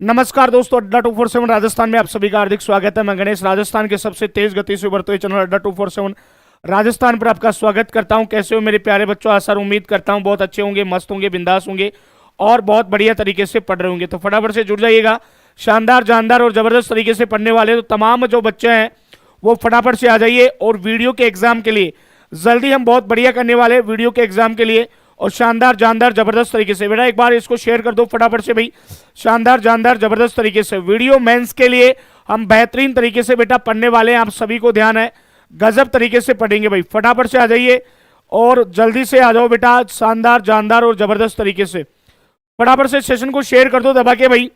नमस्कार दोस्तों, अड्डा 247 राजस्थान में आप सभी का हार्दिक स्वागत है। मैं गणेश राजस्थान के सबसे तेज गति से उभरते हुए चैनल अड्डा 247 राजस्थान पर आपका स्वागत करता हूं। कैसे हो मेरे प्यारे बच्चों? आशा उम्मीद करता हूं बहुत अच्छे होंगे, मस्त होंगे, बिंदास होंगे और बहुत बढ़िया तरीके से पढ़ रहे होंगे। तो फटाफट से जुड़ जाइएगा। शानदार, जानदार और जबरदस्त तरीके से पढ़ने वाले तो तमाम जो बच्चे हैं वो फटाफट से आ जाइए। और वीडियो के एग्जाम के लिए जल्दी हम बहुत बढ़िया करने वाले हैं वीडियो के एग्जाम के लिए, और शानदार, जानदार, जबरदस्त तरीके से। बेटा एक बार इसको शेयर कर दो फटाफट से भाई। शानदार, जानदार, जबरदस्त तरीके से वीडियो मेंस के लिए हम बेहतरीन तरीके से बेटा पढ़ने वाले हैं। आप सभी को ध्यान है, गजब तरीके से पढ़ेंगे भाई। फटाफट से आ जाइए और जल्दी से आ जाओ बेटा, शानदार, जानदार और जबरदस्त तरीके से। फटाफट से सेशन को शेयर कर दो दबा के भाई।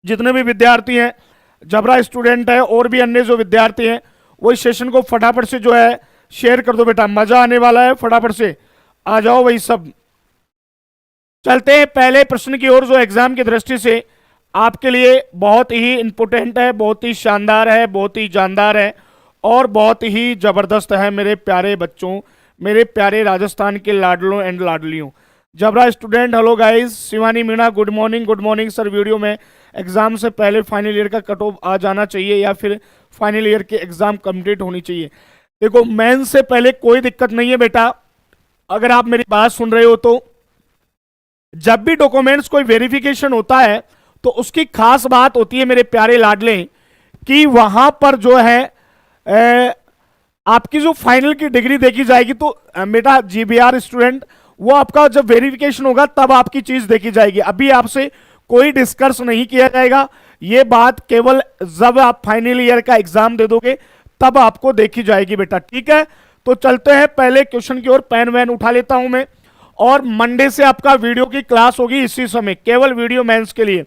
जितने भी विद्यार्थी हैं, जबरा स्टूडेंट है और भी अन्य जो विद्यार्थी हैं, वो इस सेशन को फटाफट से जो है शेयर कर दो बेटा। मजा आने वाला है, फटाफट से आ जाओ भाई सब। चलते हैं पहले प्रश्न की ओर, जो एग्जाम की दृष्टि से आपके लिए बहुत ही इंपोर्टेंट है, बहुत ही शानदार है, बहुत ही जानदार है और बहुत ही जबरदस्त है मेरे प्यारे बच्चों, मेरे प्यारे राजस्थान के लाडलों एंड लाडलियों। जबरा student, hello guys. Shivani Meena, good morning. Good morning sir. Video में एग्जाम से पहले फाइनल ईयर का कट ऑफ आ जाना चाहिए या फिर फाइनल ईयर के एग्जाम कंप्लीट होनी चाहिए? देखो, मेंस से पहले कोई दिक्कत नहीं है बेटा। अगर आप मेरी बात सुन रहे हो तो जब भी डॉक्यूमेंट्स कोई वेरिफिकेशन होता है तो उसकी खास बात होती है मेरे प्यारे लाडले, कि वहां पर जो है आपकी जो फाइनल की डिग्री देखी जाएगी। तो बेटा जीबीआर स्टूडेंट, वो आपका जब वेरिफिकेशन होगा तब आपकी चीज देखी जाएगी। अभी आपसे कोई डिस्कस नहीं किया जाएगा। ये बात केवल जब आप फाइनल ईयर का एग्जाम दे दोगे तब आपको देखी जाएगी बेटा, ठीक है? तो चलते हैं पहले क्वेश्चन की ओर। पेन वैन उठा लेता हूं मैं, और मंडे से आपका वीडियो की क्लास होगी इसी समय, केवल वीडियो मेंस के लिए।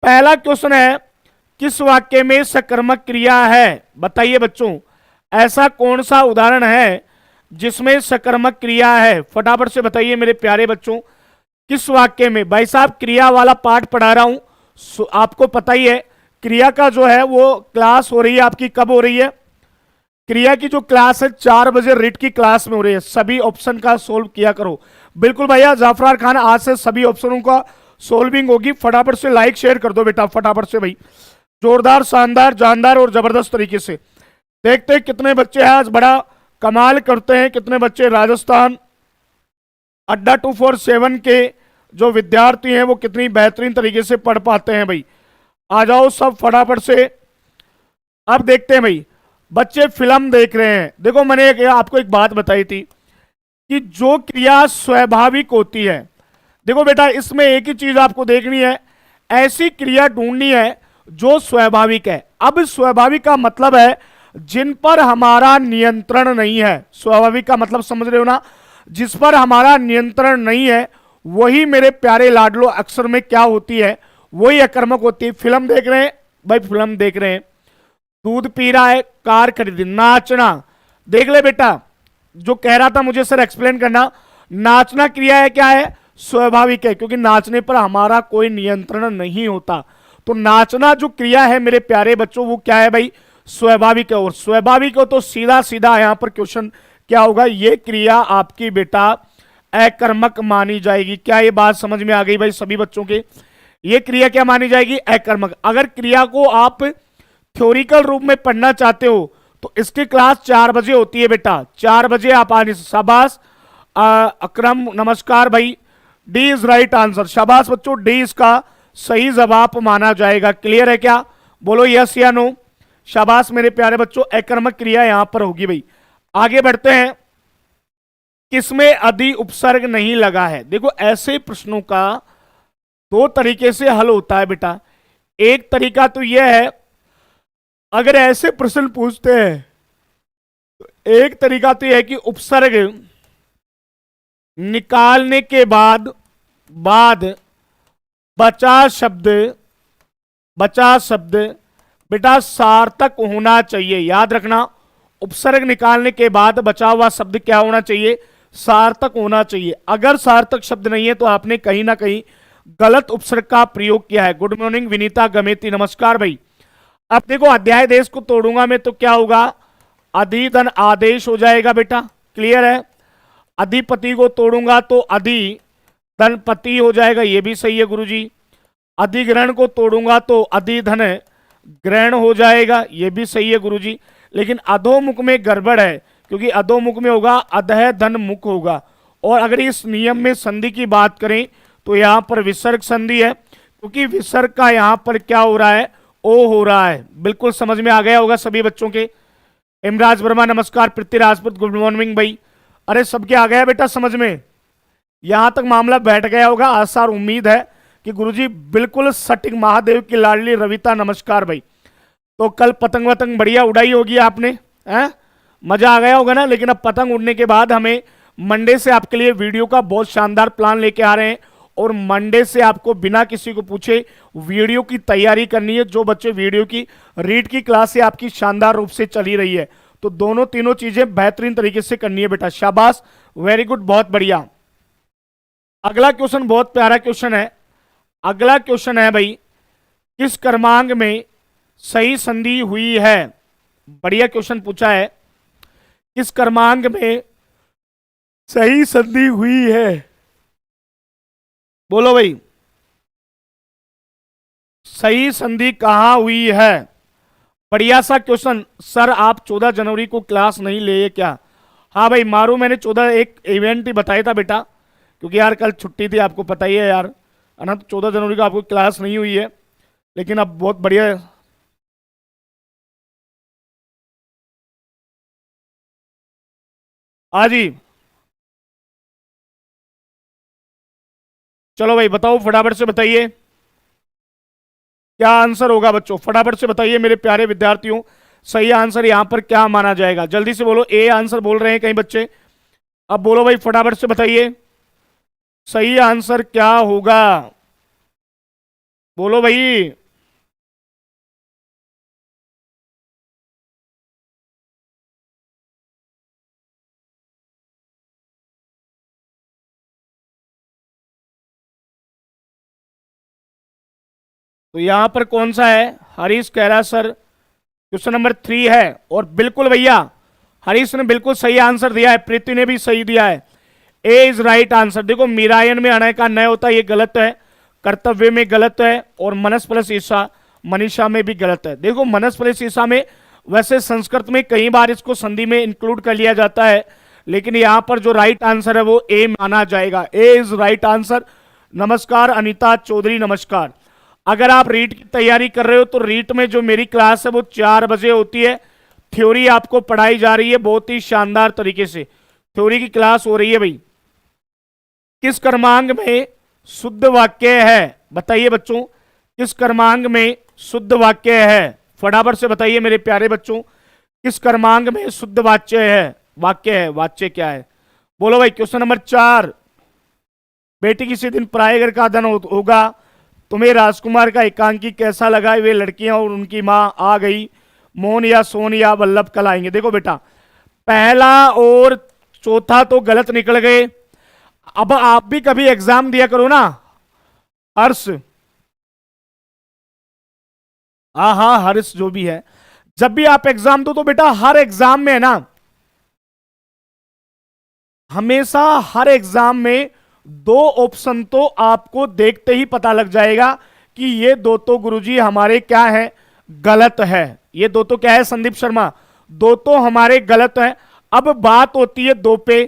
पहला क्वेश्चन है, किस वाक्य में सकर्मक क्रिया है? बताइए बच्चों, ऐसा कौन सा उदाहरण है जिसमें सकर्मक क्रिया है? फटाफट से बताइए मेरे प्यारे बच्चों, किस वाक्य में? भाई साहब, क्रिया वाला पार्ट पढ़ा रहा हूं, आपको पता ही है। क्रिया का जो है वो क्लास हो रही है आपकी, कब हो रही है? क्रिया की जो क्लास है 4 बजे रिट की क्लास में हो रही है। सभी ऑप्शन का सोल्व किया करो। बिल्कुल भैया जाफरार खान, आज से सभी ऑप्शनों का सोल्विंग होगी। फटाफट से लाइक शेयर कर दो बेटा, फटाफट से भाई। जोरदार, शानदार, जानदार और जबरदस्त तरीके से। देखते हैं कितने बच्चे हैं आज, बड़ा कमाल करते हैं कितने बच्चे राजस्थान अड्डा 247 के जो विद्यार्थी हैं वो कितनी बेहतरीन तरीके से पढ़ पाते हैं भाई। आ जाओ सब फटाफट से। अब देखते हैं भाई, बच्चे फिल्म देख रहे हैं। देखो, मैंने आपको एक बात बताई थी कि जो क्रिया स्वाभाविक होती है, देखो बेटा इसमें एक ही चीज आपको देखनी है, ऐसी क्रिया ढूंढनी है जो स्वाभाविक है। अब स्वाभाविक का मतलब है जिन पर हमारा नियंत्रण नहीं है। स्वाभाविक का मतलब समझ रहे हो ना? जिस पर हमारा नियंत्रण नहीं है वही मेरे प्यारे लाडलो अक्सर में क्या होती है, वही अकर्मक होती है। फिल्म देख रहे हैं भाई, फिल्म देख रहे हैं, दूध पी रहा है, कार खरीदी, नाचना। देख ले बेटा, जो कह रहा था मुझे सर एक्सप्लेन करना, नाचना क्रिया है, क्या है? स्वाभाविक है, क्योंकि नाचने पर हमारा कोई नियंत्रण नहीं होता। तो नाचना जो क्रिया है मेरे प्यारे बच्चों, वो क्या है भाई? स्वाभाविक है। और स्वाभाविक हो तो सीधा सीधा यहां पर क्वेश्चन क्या होगा? ये क्रिया आपकी बेटा अकर्मक मानी जाएगी। क्या ये बात समझ में आ गई भाई सभी बच्चों के? ये क्रिया क्या मानी जाएगी? अकर्मक। अगर क्रिया को आप थ्योरिकल रूप में पढ़ना चाहते हो तो इसकी क्लास 4 बजे होती है बेटा। 4 बजे आप आने से शाबाश। अकरम नमस्कार भाई। D is right answer. शाबाश बच्चों, डी इसका सही जवाब माना जाएगा। क्लियर है क्या? बोलो यस या नो। शाबाश मेरे प्यारे बच्चों, अकर्मक क्रिया यहां पर होगी भाई। आगे बढ़ते हैं, किसमें अधि उपसर्ग नहीं लगा है? देखो, ऐसे प्रश्नों का 2 तरीके से हल होता है बेटा। एक तरीका तो यह है, अगर ऐसे प्रश्न पूछते हैं तो एक तरीका तो यह है कि उपसर्ग निकालने के बाद बचा शब्द बेटा सार्थक होना चाहिए। याद रखना, उपसर्ग निकालने के बाद बचा हुआ शब्द क्या होना चाहिए? सार्थक होना चाहिए। अगर सार्थक शब्द नहीं है तो आपने कहीं ना कहीं गलत उपसर्ग का प्रयोग किया है। गुड मॉर्निंग विनीता गमेती, नमस्कार भाई। अब देखो, अध्याय देश को तोड़ूंगा मैं तो क्या होगा? अधिधन आदेश हो जाएगा बेटा। क्लियर है? अधिपति को तोड़ूंगा तो अधिधनपति हो जाएगा। ये भी सही है गुरुजी। अधिग्रहण को तोड़ूंगा तो अधिधन ग्रहण हो जाएगा, ये भी सही है गुरुजी। लेकिन अधोमुख में गड़बड़ है, क्योंकि अधोमुख में होगा अधः धन मुख होगा। और अगर इस नियम में संधि की बात करें तो यहां पर विसर्ग संधि है, क्योंकि विसर्ग का यहां पर क्या हो रहा है, ओ हो रहा है। बिल्कुल समझ में आ गया होगा सभी बच्चों के। इमराज वर्मा नमस्कार, पृथ्वी राजपूत गुड मॉर्निंग भाई। अरे सबके आ गया बेटा समझ में, यहां तक मामला बैठ गया होगा। आशा और उम्मीद है कि गुरुजी बिल्कुल सटीक। महादेव की लाडली रविता नमस्कार भाई। तो कल पतंग वतंग बढ़िया उड़ाई होगी आपने, हैं? मजा आ गया होगा ना। लेकिन अब पतंग उड़ने के बाद हमें मंडे से आपके लिए वीडियो का बहुत शानदार प्लान लेके आ रहे हैं, और मंडे से आपको बिना किसी को पूछे वीडियो की तैयारी करनी है। जो बच्चे वीडियो की रीड की क्लास से आपकी शानदार रूप से चली रही है, तो दोनों तीनों चीजें बेहतरीन तरीके से करनी है बेटा। शाबाश, वेरी गुड, बहुत बढ़िया। अगला क्वेश्चन बहुत प्यारा क्वेश्चन है। अगला क्वेश्चन है भाई, किस क्रमांक में सही संधि हुई है? बढ़िया क्वेश्चन पूछा है। किस क्रमांक में सही संधि हुई है? बोलो भाई, सही संधि कहां हुई है? बढ़िया सा क्वेश्चन। सर आप 14 जनवरी को क्लास नहीं लिए क्या? हाँ भाई मारू, मैंने 14 एक इवेंट ही बताया था बेटा, क्योंकि यार कल छुट्टी थी, आपको पता ही है यार, है ना। तो 14 जनवरी को आपको क्लास नहीं हुई है, लेकिन अब बहुत बढ़िया है। हाँ जी, चलो भाई बताओ, फटाफट से बताइए क्या आंसर होगा बच्चों, फटाफट से बताइए मेरे प्यारे विद्यार्थियों। सही आंसर यहां पर क्या माना जाएगा? जल्दी से बोलो। ए आंसर बोल रहे हैं कई बच्चे, अब बोलो भाई फटाफट से बताइए सही आंसर क्या होगा। बोलो भाई। तो यहां पर कौन सा है? हरीश कह रहा सर क्वेश्चन नंबर 3 है, और बिल्कुल भैया हरीश ने बिल्कुल सही आंसर दिया है, प्रीति ने भी सही दिया है। ए इज राइट आंसर। देखो मीरायन में अनय का नय होता है, ये गलत है। कर्तव्य में गलत है, और मनस प्लस ईसा मनीषा में भी गलत है। देखो मनस प्लस ईसा में वैसे संस्कृत में कई बार इसको संधि में इंक्लूड कर लिया जाता है, लेकिन यहां पर जो राइट आंसर है वो ए माना जाएगा। ए इज राइट आंसर। नमस्कार अनिता चौधरी, नमस्कार। अगर आप रीट की तैयारी कर रहे हो तो रीट में जो मेरी क्लास है वो 4 बजे होती है। थ्योरी आपको पढ़ाई जा रही है बहुत ही शानदार तरीके से, थ्योरी की क्लास हो रही है भाई। किस क्रमांक में शुद्ध वाक्य है? बताइए बच्चों, किस क्रमांक में शुद्ध वाक्य है? फटाफट से बताइए मेरे प्यारे बच्चों, किस क्रमांक में शुद्ध वाच्य है? वाक्य है, वाच्य क्या है? बोलो भाई। क्वेश्चन नंबर 4, बेटी किसी दिन पराये घर का धन होगा। तुम्हें राजकुमार का एकांकी कैसा लगा? वे लड़कियां और उनकी मां आ गई, मोहन या सोन या वल्लभ कल आएंगे। देखो बेटा, पहला और चौथा तो गलत निकल गए। अब आप भी कभी एग्जाम दिया करो ना हर्ष। हाँ हाँ हर्ष जो भी है, जब भी आप एग्जाम दो तो बेटा हर एग्जाम में है ना, हमेशा हर एग्जाम में 2 ऑप्शन तो आपको देखते ही पता लग जाएगा कि ये दो तो गुरुजी हमारे क्या है, गलत है। ये दो तो क्या है संदीप शर्मा? दो तो हमारे गलत है। अब बात होती है 2 पे,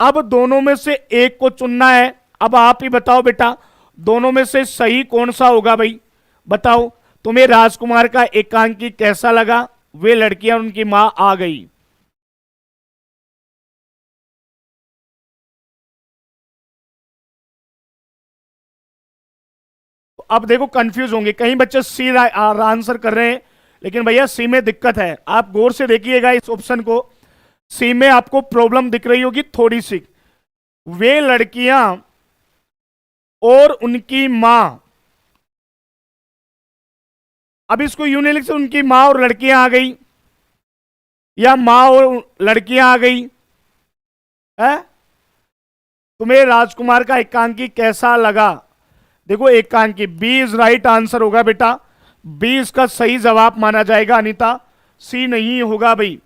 अब दोनों में से एक को चुनना है। अब आप ही बताओ बेटा, दोनों में से सही कौन सा होगा भाई? बताओ। तुम्हें राजकुमार का एकांकी कैसा लगा? वे लड़कियां उनकी मां आ गई। अब देखो कंफ्यूज होंगे कहीं बच्चे सी आंसर कर रहे हैं, लेकिन भैया सी में दिक्कत है। आप गौर से देखिएगा इस ऑप्शन को, सी में आपको प्रॉब्लम दिख रही होगी थोड़ी सी। वे लड़कियां और उनकी मां, अब इसको यूं नहीं लिख सकते उनकी मां और लड़कियां आ गई, या मां और लड़कियां आ गई है। तुम्हें राजकुमार का एकांकी कैसा लगा? देखो एकांकी, बी इज राइट आंसर होगा बेटा, बी इसका सही जवाब माना जाएगा अनीता, सी नहीं होगा भाई।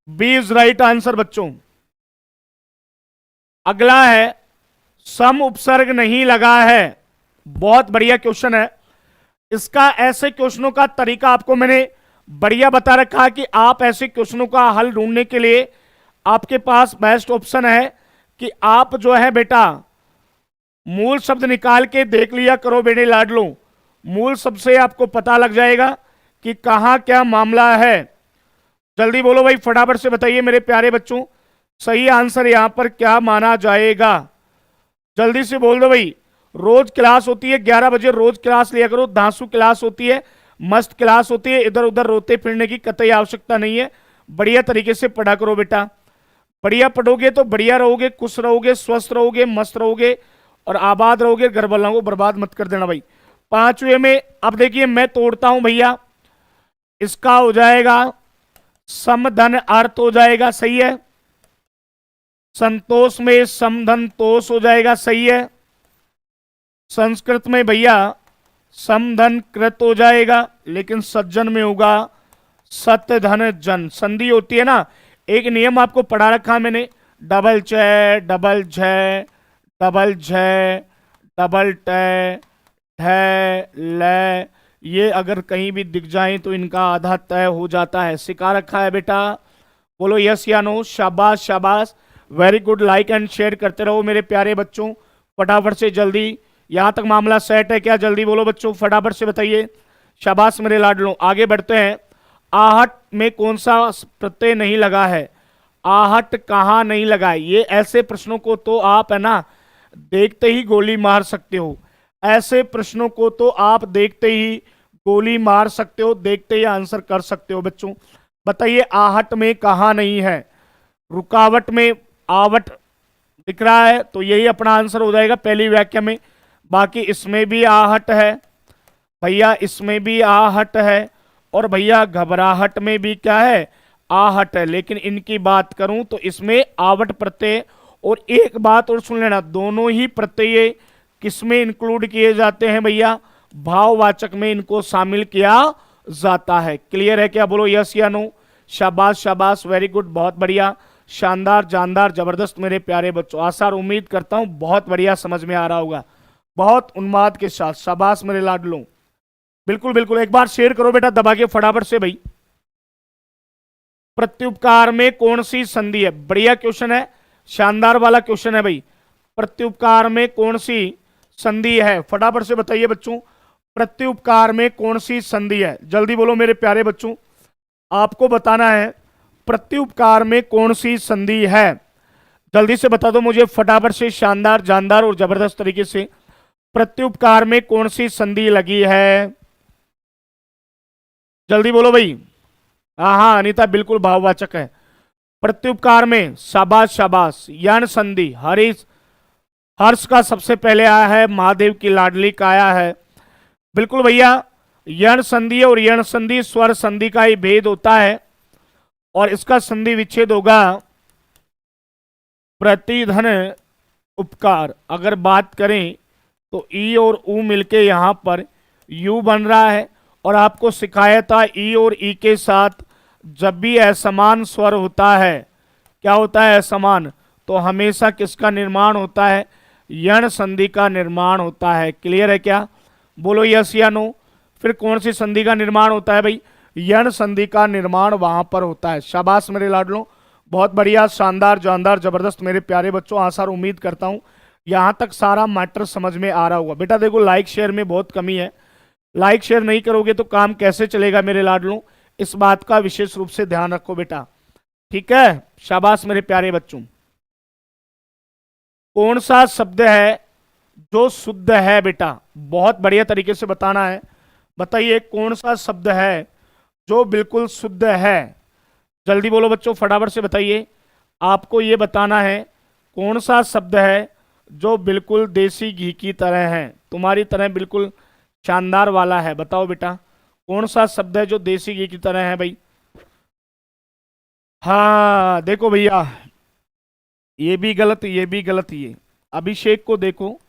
बी इज राइट आंसर बच्चों। अगला है सम उपसर्ग नहीं लगा है। बहुत बढ़िया क्वेश्चन है। इसका ऐसे क्वेश्चनों का तरीका आपको मैंने बढ़िया बता रखा है कि आप ऐसे क्वेश्चनों का हल ढूंढने के लिए आपके पास बेस्ट ऑप्शन है कि आप जो है बेटा मूल शब्द निकाल के देख लिया करो बेटे लाडलो। मूल शब्द से आपको पता लग जाएगा कि कहां क्या मामला है। जल्दी बोलो भाई, फटाफट से बताइए मेरे प्यारे बच्चों, सही आंसर यहां पर क्या माना जाएगा? जल्दी से बोल दो भाई। रोज क्लास होती है 11 बजे, रोज क्लास लिया करो। धांसू क्लास होती है, मस्त क्लास होती है, इधर उधर रोते फिरने की कतई आवश्यकता नहीं है। बढ़िया तरीके से पढ़ा करो बेटा। बढ़िया पढ़ोगे तो बढ़िया रहोगे, खुश रहोगे, स्वस्थ रहोगे, मस्त रहोगे और आबाद रहोगे। घर वालों को बर्बाद मत कर देना भाई। पांचवे में अब देखिए मैं तोड़ता हूं भैया। इसका हो जाएगा समधन अर्थ हो जाएगा, सही है। संतोष में समधन तोष हो जाएगा, सही है। संस्कृत में भैया समधन कृत हो जाएगा, लेकिन सज्जन में होगा सत्य धन जन। संधि होती है ना, एक नियम आपको पढ़ा रखा मैंने, डबल च डबल झ डबल झ डबल ट ढ ल, ये अगर कहीं भी दिख जाए तो इनका आधा तय हो जाता है। सिखा रखा है बेटा। बोलो यस या नो। शाबाश शाबाश, very good. Like and share करते रहो मेरे प्यारे बच्चों, फटाफट से जल्दी। यहां तक मामला सेट है क्या? जल्दी बोलो बच्चों, फटाफट से बताइए। शाबाश मेरे लाडलों। आगे बढ़ते हैं। आहट में कौन सा प्रत्यय नहीं लगा है? आहट कहां नहीं लगा है? ये ऐसे प्रश्नों को तो आप है ना देखते ही गोली मार सकते हो। ऐसे प्रश्नों को तो आप देखते ही गोली मार सकते हो, देखते ही आंसर कर सकते हो बच्चों। बताइए आहट में कहां नहीं है? रुकावट में आवट दिख रहा है तो यही अपना आंसर हो जाएगा पहली व्याख्या में। बाकी इसमें भी आहट है भैया, इसमें भी आहट है, और भैया घबराहट में भी क्या है? आहट है। लेकिन इनकी बात करूं तो इसमें आवट प्रत्यय। और एक बात और सुन लेना, दोनों ही प्रत्यय किसमें इंक्लूड किए जाते हैं भैया? भाववाचक में इनको शामिल किया जाता है। क्लियर है क्या? बोलो यस या नो। शाबाश शाबाश, वेरी गुड, बहुत बढ़िया, शानदार, जानदार, जबरदस्त मेरे प्यारे बच्चों। आशा और उम्मीद करता हूं बहुत बढ़िया समझ में आ रहा होगा, बहुत उन्माद के साथ। शाबाश मेरे लाडलों, बिल्कुल बिल्कुल। एक बार शेयर करो बेटा दबा के फटाफट से भाई। प्रत्युपकार में कौन सी संधि है? बढ़िया क्वेश्चन है, शानदार वाला क्वेश्चन है भाई। प्रत्युपकार में कौन सी संधि है? फटाफट से बताइए बच्चों, प्रत्युपकार में कौन सी संधि है? जल्दी बोलो मेरे प्यारे बच्चों, आपको बताना है प्रत्युपकार में कौन सी संधि है। जल्दी से बता दो मुझे फटाफट से, शानदार, जानदार और जबरदस्त तरीके से। प्रत्युपकार में कौन सी संधि लगी है? जल्दी बोलो भाई। हाँ अनीता, बिल्कुल भाववाचक है। प्रत्युपकार में शाबाश शाबाश, यण संधि। हर्ष का सबसे पहले आया है, महादेव की लाडली का आया है। बिल्कुल भैया, यण संधि और यण संधि स्वर संधि का ही भेद होता है, और इसका संधि विच्छेद होगा प्रतिधन उपकार। अगर बात करें तो ई और ऊ मिलके यहां पर यू बन रहा है, और आपको सिखाया था ई और ई के साथ जब भी असमान स्वर होता है, क्या होता है? असमान, तो हमेशा किसका निर्माण होता है? यण संधि का निर्माण होता है। क्लियर है क्या? बोलो यस या नो। फिर कौन सी संधि का निर्माण होता है भाई? यण संधि का निर्माण वहां पर होता है। शाबाश मेरे लाडलों, बहुत बढ़िया, शानदार, जानदार, जबरदस्त मेरे प्यारे बच्चों। आशा और उम्मीद करता हूं यहां तक सारा मैटर समझ में आ रहा होगा। बेटा देखो, लाइक शेयर में बहुत कमी है, लाइक शेयर नहीं करोगे तो काम कैसे चलेगा मेरे लाडलों? इस बात का विशेष रूप से ध्यान रखो बेटा, ठीक है? शाबाश मेरे प्यारे बच्चों। कौन सा शब्द है जो शुद्ध है बेटा? बहुत बढ़िया तरीके से बताना है। बताइए कौन सा शब्द है जो बिल्कुल शुद्ध है? जल्दी बोलो बच्चों, फटाफट से बताइए। आपको यह बताना है कौन सा शब्द है जो बिल्कुल देसी घी की तरह है, तुम्हारी तरह बिल्कुल शानदार वाला है। बताओ बेटा, कौन सा शब्द है जो देसी घी की तरह है भाई? हाँ देखो भैया, ये भी गलत, ये भी गलत। ये अभिषेक को देखो,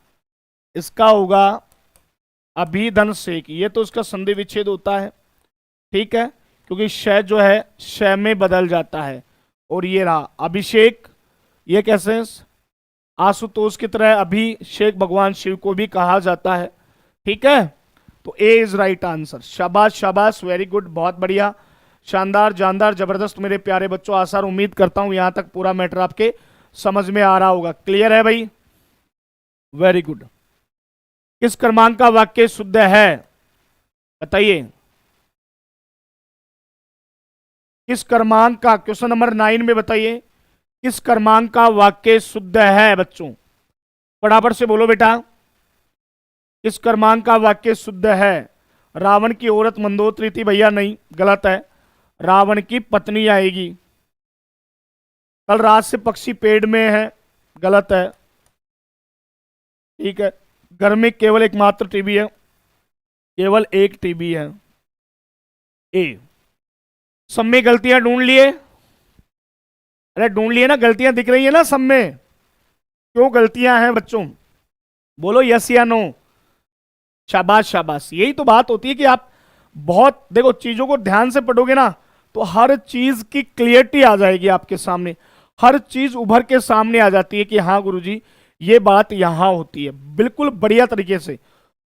इसका होगा अभिधन शेख। ये तो उसका संधि विच्छेद होता है, ठीक है, क्योंकि श जो है श में बदल जाता है। और ये रहा अभिषेक, ये कैसे? आशुतोष की तरह अभिषेक भगवान शिव को भी कहा जाता है, ठीक है? तो ए इज राइट आंसर। शाबाश शाबाश, वेरी गुड, बहुत बढ़िया, शानदार जानदार जबरदस्त मेरे प्यारे बच्चों। आसार उम्मीद करता हूं यहां तक पूरा मैटर आपके समझ में आ रहा होगा। क्लियर है भाई? Very good. किस क्रमांक का वाक्य शुद्ध है बताइए? किस क्रमांक का, क्वेश्चन नंबर 9 में बताइए, किस क्रमांक का वाक्य शुद्ध है बच्चों? फटाफट से बोलो बेटा, किस क्रमांक का वाक्य शुद्ध है? रावण की औरत मंदोदरी थी भैया, नहीं, गलत है। रावण की पत्नी आएगी। कल रात से पक्षी पेड़ में है, गलत है। ठीक है। घर में केवल एकमात्र टीवी है, केवल एक टीवी है। ए। सब में गलतियां ढूंढ लिए? अरे ढूंढ लिए ना, गलतियां दिख रही है ना सब में? क्यों गलतियां हैं बच्चों? बोलो यस या नो। शाबाश शाबाश, यही तो बात होती है कि आप बहुत देखो चीजों को ध्यान से पढ़ोगे ना तो हर चीज की क्लियरिटी आ जाएगी आपके सामने, हर चीज उभर के सामने आ जाती है कि हाँ गुरुजी ये बात यहां होती है, बिल्कुल बढ़िया तरीके से।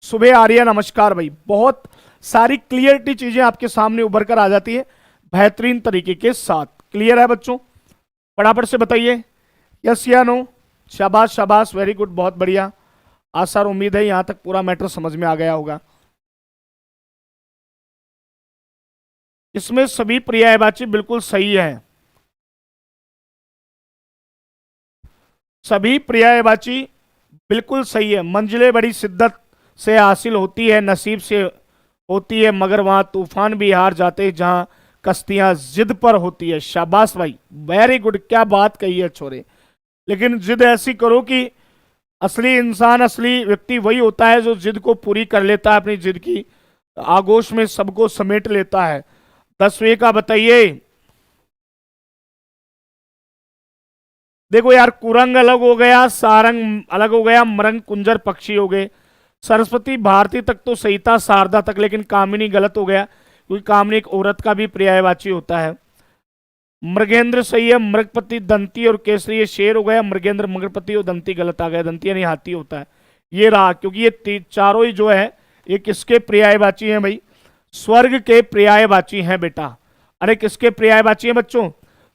सुबह आर्या नमस्कार भाई, बहुत सारी क्लियरिटी चीजें आपके सामने उभर कर आ जाती है बेहतरीन तरीके के साथ। क्लियर है बच्चों? फटाफट से बताइए यस या नो। शाबाश शाबाश, वेरी गुड, बहुत बढ़िया। आसार उम्मीद है यहां तक पूरा मैटर समझ में आ गया होगा। इसमें सभी पर्यायवाची बिल्कुल सही है, सभी पर्यायवाची बिल्कुल सही है। मंजिलें बड़ी शिद्दत से हासिल होती है, नसीब से होती है, मगर वहां तूफान भी हार जाते हैं जहां कश्तियां जिद पर होती है। शाबाश भाई, वेरी गुड, क्या बात कही है छोरे। लेकिन जिद ऐसी करो कि असली इंसान, असली व्यक्ति वही होता है जो जिद को पूरी कर लेता है, अपनी जिद की आगोश में सबको समेट लेता है। 10वें का बताइए। देखो यार, कुरंग अलग हो गया, सारंग अलग हो गया, मरंग कुंजर पक्षी हो गए, सरस्वती भारती तक तो सही था, शारदा तक, लेकिन कामिनी गलत हो गया क्योंकि कामिनी एक औरत का भी पर्यायवाची होता है। मृगेंद्र सही है, मृगपति दंती और केसरी शेर हो गया, मृगेंद्र मगरपति और दंती गलत आ गया, दंती यानी हाथी होता है। ये रहा, क्योंकि ये चारों ही जो है ये किसके पर्यायवाची हैं भाई? स्वर्ग के पर्यायवाची हैं बेटा। अरे किसके पर्यायवाची हैं बच्चों?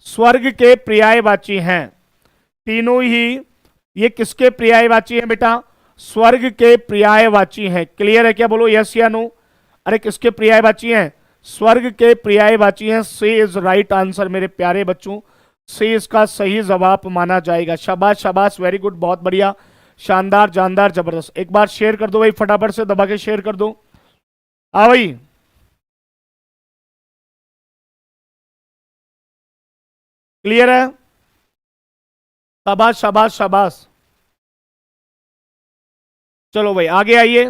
स्वर्ग के पर्यायवाची हैं तीनों ही। ये किसके पर्यायवाची हैं बेटा? स्वर्ग के पर्यायवाची हैं। क्लियर है क्या? बोलो यस या नो। अरे किसके पर्यायवाची हैं? स्वर्ग के पर्यायवाची हैं। सी इज राइट आंसर मेरे प्यारे बच्चों, सी इसका सही जवाब माना जाएगा। शाबाश शाबाश, वेरी गुड, बहुत बढ़िया, शानदार जानदार जबरदस्त। एक बार शेयर कर दो भाई, फटाफट से दबा के शेयर कर दो। हाँ भाई, क्लियर है? शाबाश शाबाश शाबाश। चलो भाई आगे आइए।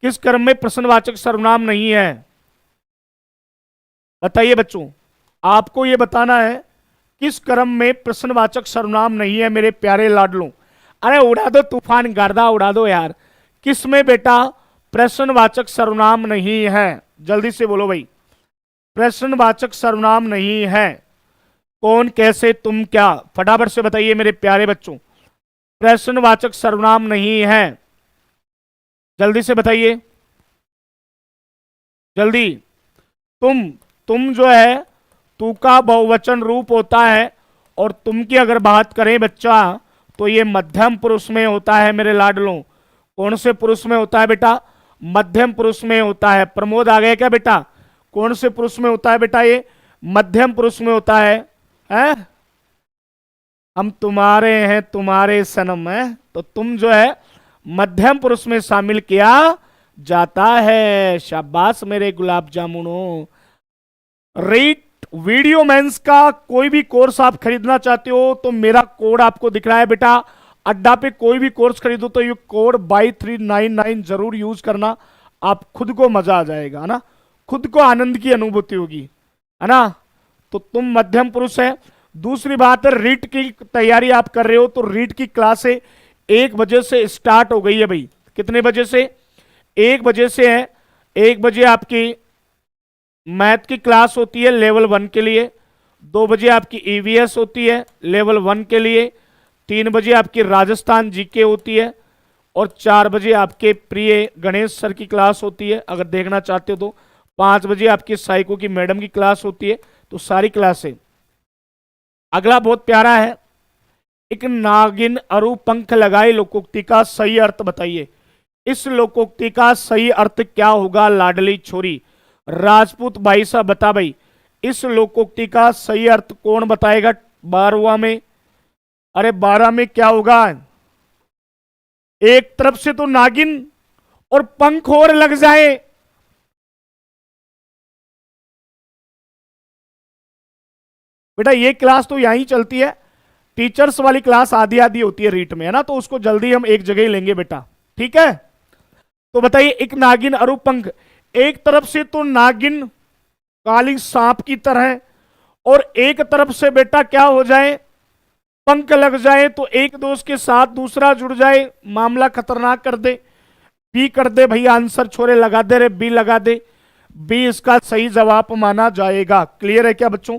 किस क्रम में प्रश्नवाचक सर्वनाम नहीं है बताइए बच्चों? आपको यह बताना है किस क्रम में प्रश्नवाचक सर्वनाम नहीं है मेरे प्यारे लाडलों। अरे उड़ा दो तूफान, गर्दा उड़ा दो यार। किस में बेटा प्रश्नवाचक सर्वनाम नहीं है? जल्दी से बोलो भाई, प्रश्नवाचक सर्वनाम नहीं है। कौन, कैसे, तुम, क्या, फटाफट से बताइए मेरे प्यारे बच्चों। प्रश्नवाचक सर्वनाम नहीं है, जल्दी से बताइए, जल्दी। तुम जो है तू का बहुवचन रूप होता है, और तुम की अगर बात करें बच्चा तो ये मध्यम पुरुष में होता है मेरे लाडलों। कौन से पुरुष में होता है बेटा? मध्यम पुरुष में होता है। प्रमोद आ गया क्या बेटा? कौन से पुरुष में होता है बेटा? ये मध्यम पुरुष में होता है, हैं? हम तुम्हारे हैं तुम्हारे सनम है, तो तुम जो है मध्यम पुरुष में शामिल किया जाता है। शाबाश मेरे गुलाब जामुनों। रेट वीडियो मेंस का कोई भी कोर्स आप खरीदना चाहते हो तो मेरा कोड आपको दिख रहा है बेटा। अड्डा पे कोई भी कोर्स खरीदो तो ये कोड BY399 जरूर यूज करना, आप खुद को मजा आ जाएगा ना, खुद को आनंद की अनुभूति होगी, है ना? तो तुम मध्यम पुरुष है। दूसरी बात है, रीट की तैयारी आप कर रहे हो तो रीट की क्लासे 1 बजे से स्टार्ट हो गई है भाई। कितने बजे से? 1 बजे से है। 1 बजे आपकी मैथ की क्लास होती है लेवल 1 के लिए, 2 बजे आपकी ईवीएस होती है लेवल 1 के लिए, 3 बजे आपकी राजस्थान जीके होती है, और 4 बजे आपके प्रिय गणेश सर की क्लास होती है, अगर देखना चाहते हो तो। 5 बजे आपकी साइको की मैडम की क्लास होती है। तो सारी क्लासें। अगला बहुत प्यारा है। एक नागिन अरु पंख लगाए लोकोक्ति का सही अर्थ बताइए। इस लोकोक्ति का सही अर्थ क्या होगा लाडली छोरी? राजपूत भाई साहब बता भाई, इस लोकोक्ति का सही अर्थ कौन बताएगा? 12वां में, अरे 12 में क्या होगा? एक तरफ से तो नागिन और पंख और लग जाए। बेटा ये क्लास तो यहीं चलती है। टीचर्स वाली क्लास आधी आधी होती है रीट में, है ना, तो उसको जल्दी हम एक जगह ही लेंगे बेटा, ठीक है। तो बताइए, एक नागिन अरु पंख, एक तरफ से तो नागिन काली सांप की तरह, और एक तरफ से बेटा क्या हो जाए? पंख लग जाए, तो एक दोस्त के साथ दूसरा जुड़ जाए, मामला खतरनाक कर दे। बी कर दे भैया आंसर, छोरे लगा दे रे, बी लगा दे। बी इसका सही जवाब माना जाएगा। क्लियर है क्या बच्चों?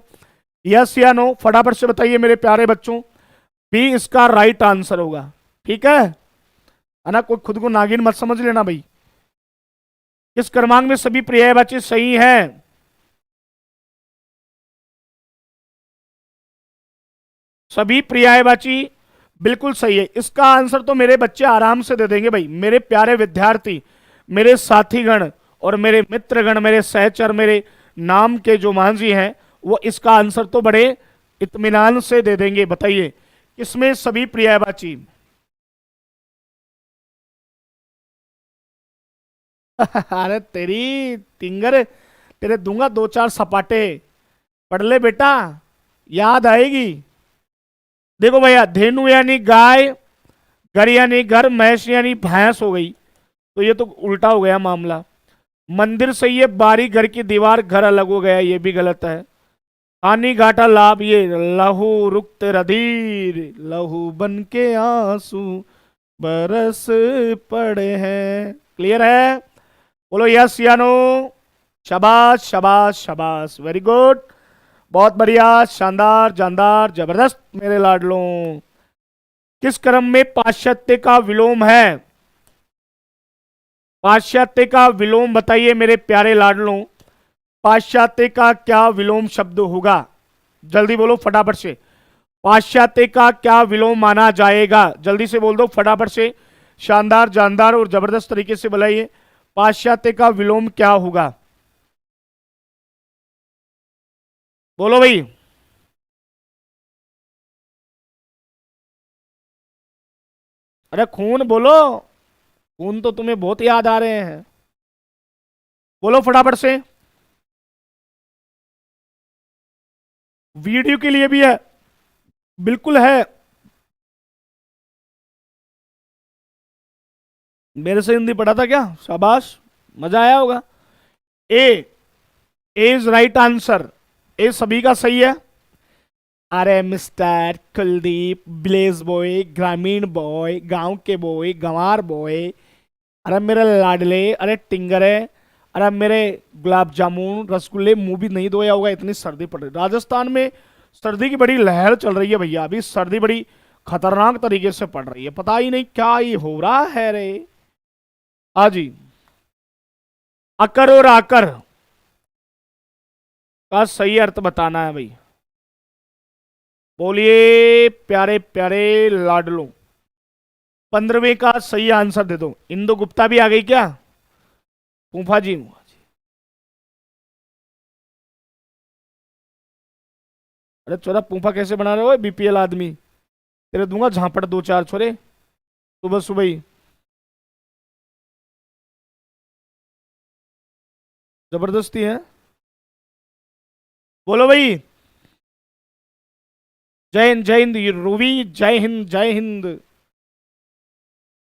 यस या नो फटाफट से बताइए मेरे प्यारे बच्चों। बी इसका राइट आंसर होगा, ठीक है ना? कोई खुद को नागिन मत समझ लेना भाई। किस क्रमांक में सभी पर्यायवाची सही हैं? सभी पर्यायवाची बिल्कुल सही है। इसका आंसर तो मेरे बच्चे आराम से दे देंगे भाई, मेरे प्यारे विद्यार्थी, मेरे साथीगण और मेरे मित्रगण, मेरे सहचर, मेरे नाम के जो मांझी हैं, वो इसका आंसर तो बड़े इत्मीनान से दे देंगे। बताइए किसमें सभी पर्यायवाची? अरे तेरी टिंगर, तेरे दूंगा 2-4 सपाटे। पढ़ ले बेटा, याद आएगी। देखो भैया, धेनु यानी गाय, घर यानी घर, भैंस यानी भैंस हो गई, तो ये तो उल्टा हो गया मामला। मंदिर सही है, बारी घर की दीवार, घर अलग हो गया, ये भी गलत है। हानि घाटा लाभ, ये लहू रुक्त रधीर, लहू बन के आंसू बरस पड़े हैं। क्लियर है? बोलो यस या नो। शाबाश शाबाश शाबाश, वेरी गुड, बहुत बढ़िया, शानदार जानदार जबरदस्त मेरे लाडलों। किस क्रम में पाश्चात्य का विलोम है? पाश्चात्य का विलोम बताइए मेरे प्यारे लाडलों। पाश्चात्य का क्या विलोम शब्द होगा? जल्दी बोलो फटाफट से। पाश्चात्य का क्या विलोम माना जाएगा? जल्दी से बोल दो फटाफट से, शानदार जानदार और जबरदस्त तरीके से बुलाइए। पाश्चात्य का विलोम क्या होगा? बोलो भाई। अरे खून बोलो, खून तो तुम्हें बहुत याद आ रहे हैं, बोलो फटाफट से। वीडियो के लिए भी है, बिल्कुल है। मेरे से हिंदी पढ़ा था क्या? शाबाश, मजा आया होगा। ए इज राइट आंसर, ए सभी का सही है। अरे मिस्टर कुलदीप, विलेज बॉय, ग्रामीण बॉय, गांव के बॉय, गंवार बॉय, अरे मेरे लाडले, अरे टिंगरे, अरे मेरे गुलाब जामुन रसगुल्ले, मुंह भी नहीं धोया होगा, इतनी सर्दी पड़ रही राजस्थान में। सर्दी की बड़ी लहर चल रही है भैया, अभी सर्दी बड़ी खतरनाक तरीके से पड़ रही है, पता ही नहीं क्या ये हो रहा है रे। हाँ जी, अकर और आकर का सही अर्थ बताना है भाई। बोलिए प्यारे प्यारे लाडलो, 15वें का सही आंसर दे दो। इंदु गुप्ता भी आ गई क्या? फूफा जी, अरे चोरा फूफा कैसे बना रहे हो बीपीएल आदमी? तेरे दूंगा झापड़ 2-4 छोरे, सुबह सुबह ही। जबरदस्ती है। बोलो भाई। जय हिंद जय हिंद रूबी, जय हिंद जय हिंद।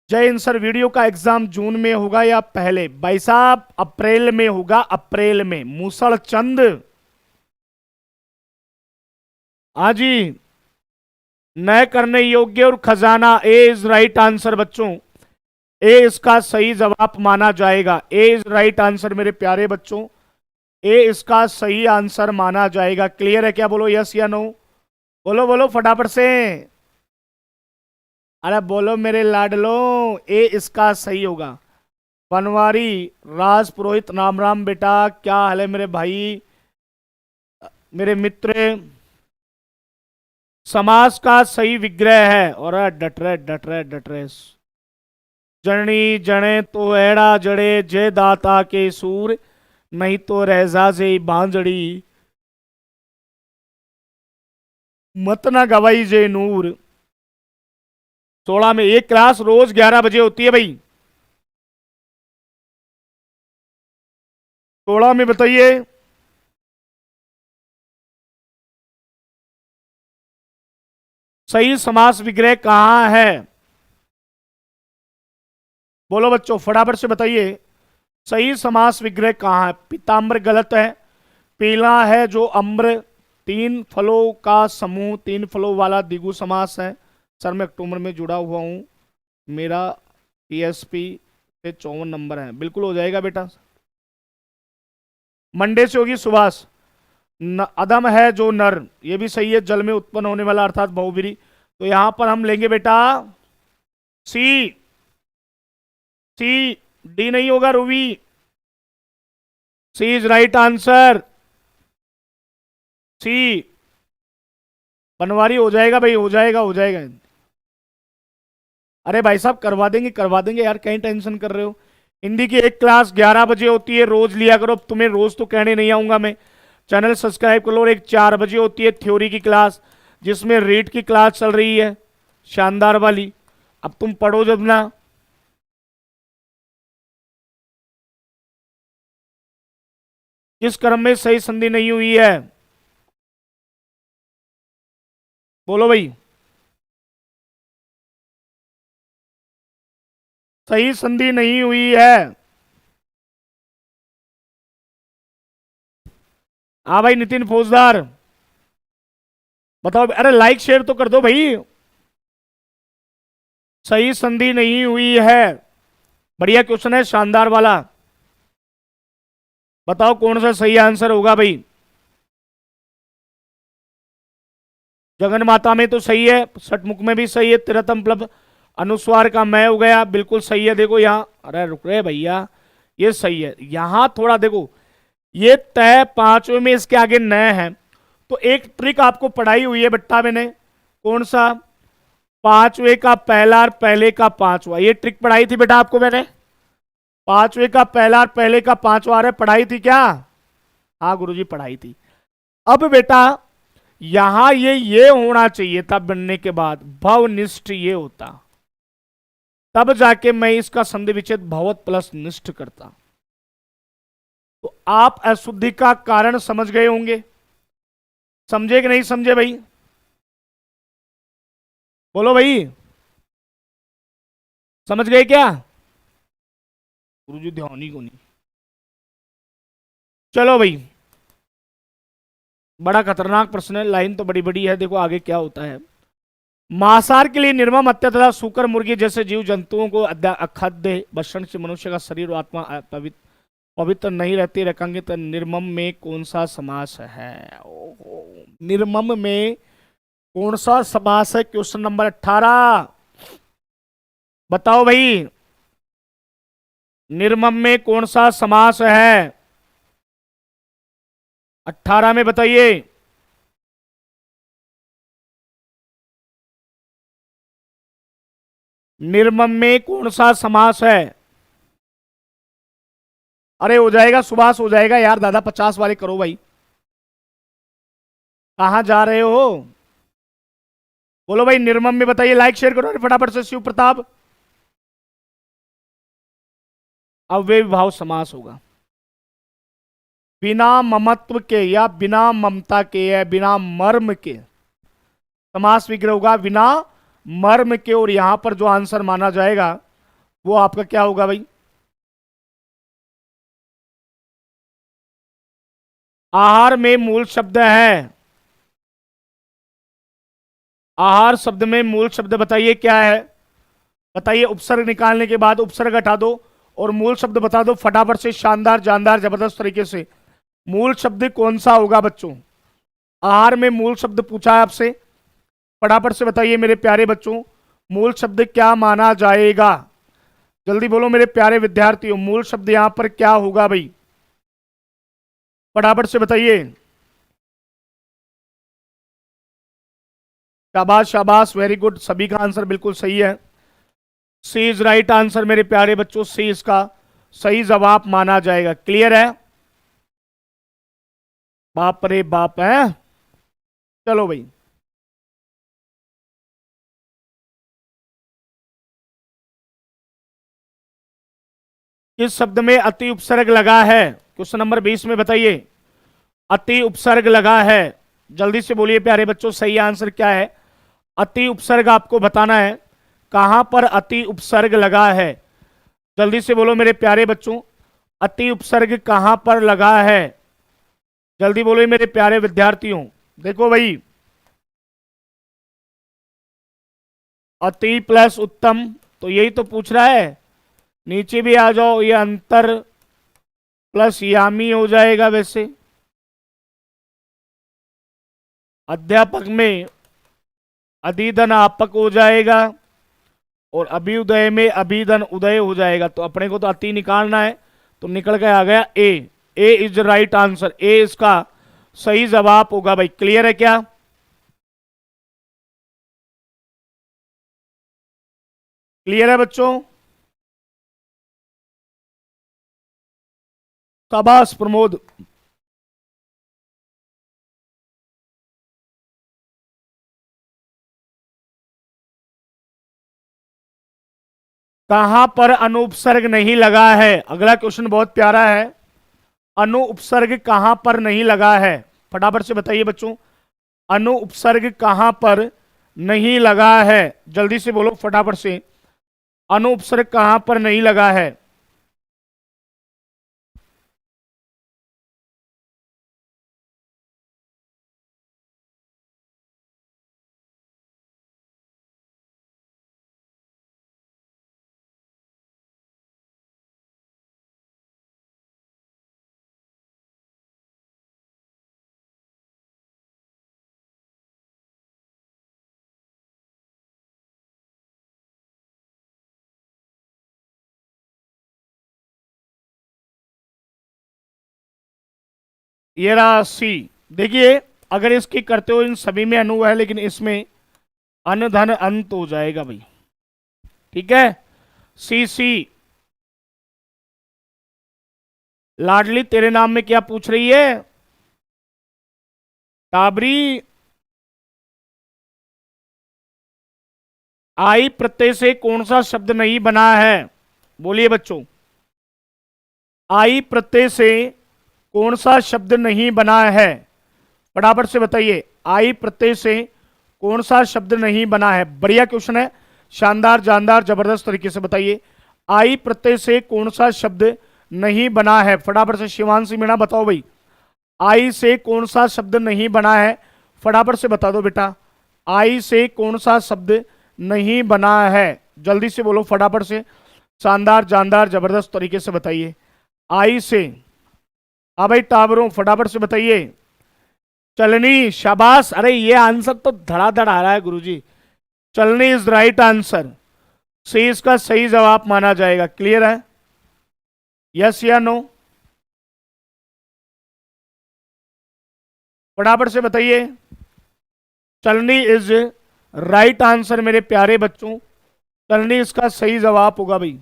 जय हिंद सर, वीडियो का एग्जाम जून में होगा या पहले? भाई साहब अप्रैल में होगा, अप्रैल में। मूसड़ चंद, हाँ जी, न करने योग्य और खजाना, ए इज राइट आंसर बच्चों। ए इसका सही जवाब माना जाएगा। ए इज राइट आंसर मेरे प्यारे बच्चों, ए इसका सही आंसर माना जाएगा। क्लियर है क्या? बोलो यस या नो, बोलो बोलो फटाफट से। अरे बोलो मेरे लाडलो, ए इसका सही होगा। बनवारी राज पुरोहित राम राम बेटा, क्या हाल है मेरे भाई, मेरे मित्र। समास का सही विग्रह है, और डट रहे डट रहे डट रहे। जनी जने तो एड़ा जड़े जय दाता के सूर, नहीं तो रहजा से बांजड़ी, मत ना गवाई जे नूर। 16 में एक क्लास रोज 11 बजे होती है भाई। 16 में बताइए। सही समास विग्रह कहां है? बोलो बच्चों फटाफट से बताइए, सही समास विग्रह कहां है? पीताम्बर गलत है। पीला है जो अम्र, 3 फलों का समूह, 3 फलों वाला द्विगु समास है। सर मैं अक्टूबर में जुड़ा हुआ हूं, मेरा पीएसपी से 54 नंबर है। बिल्कुल हो जाएगा बेटा। मंडे से होगी सुभाष। अदम है जो नर, ये भी सही है। जल में उत्पन्न होने वाला अर्थात बहुब्रीहि। तो यहां पर हम लेंगे बेटा सी। सी, डी नहीं होगा Ruby. C is right answer. C. Banwari हो जाएगा भाई, हो जाएगा हो जाएगा। अरे भाई साहब करवा देंगे यार, कहीं टेंशन कर रहे हो। हिंदी की एक क्लास 11 बजे होती है, रोज लिया करो। तुम्हें रोज तो कहने नहीं आऊंगा मैं। चैनल सब्सक्राइब कर लो। और एक 4 बजे होती है थ्योरी की क्लास, जिसमें रीड की क्लास चल रही है, शानदार वाली। अब तुम पढ़ो जब ना। किस क्रम में सही संधि नहीं हुई है? बोलो भाई। सही संधि नहीं हुई है। हाँ भाई नितिन फौजदार, बताओ। अरे लाइक शेयर तो कर दो भाई। सही संधि नहीं हुई है। बढ़िया क्वेश्चन है, शानदार वाला। बताओ कौन सा सही आंसर होगा भाई। जगन माता में तो सही है, सटमुख में भी सही है, तिरतम प्लब अनुस्वार का मैं हो गया, बिल्कुल सही है। देखो यहां, अरे रुक रहे भैया, ये सही है। यहां थोड़ा देखो, ये तय 5वें में इसके आगे नए हैं। तो एक ट्रिक आपको पढ़ाई हुई है बट्टा मैंने, कौन सा? 5वें का पहला और पहले का 5वां, ये ट्रिक पढ़ाई थी बेटा आपको मैंने। 5वें का पहला और पहले का 5वां, अरे पढ़ाई थी क्या? हाँ गुरुजी पढ़ाई थी। अब बेटा यहां ये होना चाहिए था बनने के बाद, भवनिष्ठ ये होता, तब जाके मैं इसका संधि विच्छेद भवत प्लस निष्ठ करता। तो आप अशुद्धि का कारण समझ गए होंगे। समझे कि नहीं समझे भाई? बोलो भाई, समझ गए क्या? गुरुजी ध्यान ही को नहीं। चलो भाई, बड़ा खतरनाक प्रश्न है, लाइन तो बड़ी बड़ी है, देखो आगे क्या होता है। मांसाहार के लिए निर्मम हत्या तथा सूकर मुर्गी जैसे जीव जंतुओं को अखाद्य भक्षण से मनुष्य का शरीर और आत्मा पवित्र नहीं रहती रखेंगे, तो निर्मम में कौन सा समास है? निर्मम में कौन सा समास है? क्वेश्चन नंबर 18 बताओ भाई। निर्मम में कौन सा समास है? 18 में बताइए। निर्मम में कौन सा समास है? अरे हो जाएगा सुभाष, हो जाएगा यार। दादा 50 वाले करो भाई। कहां जा रहे हो? बोलो भाई निर्मम में बताइए, लाइक शेयर करो फटाफट से। शिव प्रताप, अव्यय भाव समास होगा। बिना ममत्व के या बिना ममता के या बिना मर्म के समास विग्रह होगा, बिना मर्म के। और यहां पर जो आंसर माना जाएगा वो आपका क्या होगा भाई? आहार में मूल शब्द है। आहार शब्द में मूल शब्द बताइए क्या है? बताइए। उपसर्ग निकालने के बाद उपसर्ग हटा दो और मूल शब्द बता दो फटाफट से, शानदार जानदार जबरदस्त तरीके से। मूल शब्द कौन सा होगा बच्चों? आहार में मूल शब्द पूछा है आपसे, फटाफट से बताइए मेरे प्यारे बच्चों। मूल शब्द क्या माना जाएगा? जल्दी बोलो मेरे प्यारे विद्यार्थियों, मूल शब्द यहां पर क्या होगा भाई? फटाफट से बताइए। शाबाश शाबाश, वेरी गुड, सभी का आंसर बिल्कुल सही है। सी इज राइट आंसर मेरे प्यारे बच्चों, सी इसका सही जवाब माना जाएगा। क्लियर है? बाप रे बाप है। चलो भाई, किस शब्द में अति उपसर्ग लगा है? क्वेश्चन नंबर 20 में बताइए। अति उपसर्ग लगा है, जल्दी से बोलिए प्यारे बच्चों, सही आंसर क्या है? अति उपसर्ग आपको बताना है, कहां पर अति उपसर्ग लगा है? जल्दी से बोलो मेरे प्यारे बच्चों, अति उपसर्ग कहां पर लगा है? जल्दी बोलो मेरे प्यारे विद्यार्थियों। देखो भाई, अति प्लस उत्तम, तो यही तो पूछ रहा है। नीचे भी आ जाओ, ये अंतर प्लस यामी हो जाएगा वैसे। अध्यापक में अधिधन आपक हो जाएगा, और अभ्युदय में अभिधन उदय हो जाएगा। तो अपने को तो अति निकालना है, तो निकल के आ गया ए। ए इज राइट आंसर, ए इसका सही जवाब होगा भाई। क्लियर है क्या? क्लियर है बच्चों? शाबाश प्रमोद। कहां पर अनुपसर्ग नहीं लगा है? अगला क्वेश्चन बहुत प्यारा है। अनु उपसर्ग कहां पर नहीं लगा है? फटाफट से बताइए बच्चों, अनु उपसर्ग कहां पर नहीं लगा है? जल्दी से बोलो फटाफट से, अनु उपसर्ग कहां पर नहीं लगा है? ये रहा सी। देखिए, अगर इसकी करते हो, इन सभी में अनु है, लेकिन इसमें अन धन अंत हो जाएगा भाई। ठीक है, सी सी। लाडली तेरे नाम में क्या पूछ रही है? टाबरी, आई प्रत्यय से कौन सा शब्द नहीं बना है? बोलिए बच्चों, आई प्रत्यय से कौन सा शब्द नहीं बना है? फटाफट से बताइए, आई प्रत्यय से कौन सा शब्द नहीं बना है? बढ़िया क्वेश्चन है, शानदार जानदार जबरदस्त तरीके से बताइए। आई प्रत्यय से कौन सा शब्द नहीं बना है? फटाफट से शिवांशी मीणा बताओ भाई, आई से कौन सा शब्द नहीं बना है? फटाफट से बता दो बेटा, आई से कौन सा शब्द नहीं बना है? जल्दी से बोलो फटाफट से, शानदार जानदार जबरदस्त तरीके से बताइए। आई से, हाँ भाई टावरों फटाफट से बताइए। चलनी, शाबाश, अरे ये आंसर तो धड़ाधड़ आ रहा है गुरुजी। चलनी इज राइट आंसर, सी इसका सही जवाब माना जाएगा। क्लियर है? यस या नो? फटाफट से बताइए। चलनी इज राइट आंसर मेरे प्यारे बच्चों, चलनी इसका सही जवाब होगा भाई।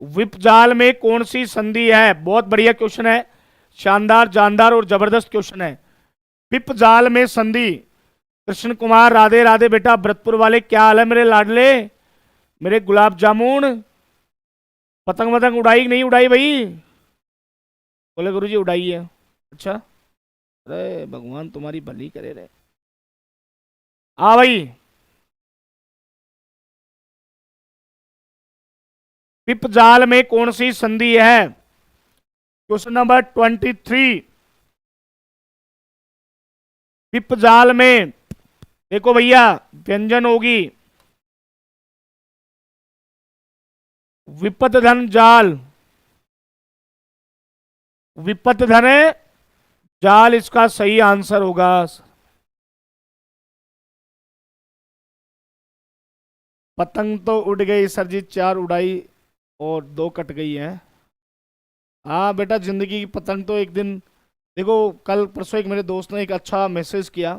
विपजाल में कौन सी संधि है? बहुत बढ़िया क्वेश्चन है, शानदार जानदार और जबरदस्त क्वेश्चन है। विपजाल में संधि। कृष्ण कुमार राधे राधे बेटा, भरतपुर वाले क्या हाल है मेरे लाडले, मेरे गुलाब जामुन? पतंग वतंग उड़ाई नहीं उड़ाई भाई? बोले गुरुजी उड़ाई है। अच्छा, अरे भगवान तुम्हारी भली करे रे। हाँ भाई, पिपजाल में कौन सी संधि है? Question number 23। पिपजाल में देखो भैया, व्यंजन होगी विपत धन जाल, विपत धन जाल इसका सही आंसर होगा। पतंग तो उड़ गई सर जी, 4 उड़ाई और 2 कट गई है। हाँ बेटा, जिंदगी की पतंग तो एक दिन, देखो कल परसों एक मेरे दोस्त ने एक अच्छा मैसेज किया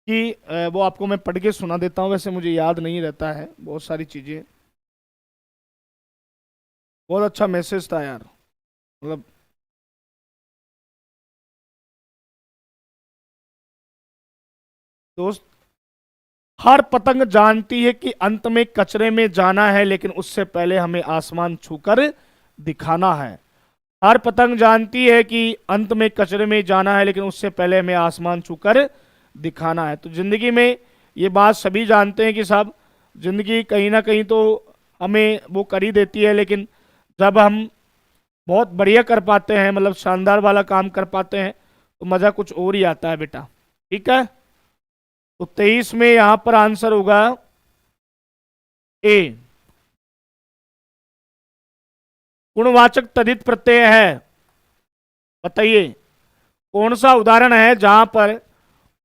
कि वो आपको मैं पढ़ के सुना देता हूँ, वैसे मुझे याद नहीं रहता है बहुत सारी चीजें। बहुत अच्छा मैसेज था यार, मतलब दोस्त, हर पतंग जानती है कि अंत में कचरे में जाना है, लेकिन उससे पहले हमें आसमान छूकर दिखाना है। हर पतंग जानती है कि अंत में कचरे में जाना है, लेकिन उससे पहले हमें आसमान छूकर दिखाना है। तो जिंदगी में ये बात सभी जानते हैं कि साहब, जिंदगी कहीं ना कहीं तो हमें वो कर ही देती है, लेकिन जब हम बहुत बढ़िया कर पाते हैं, मतलब शानदार वाला काम कर पाते हैं, तो मजा कुछ और ही आता है बेटा। ठीक है, तो 23 में यहां पर आंसर होगा ए। गुणवाचक तद्धित प्रत्यय है, बताइए कौन सा उदाहरण है जहां पर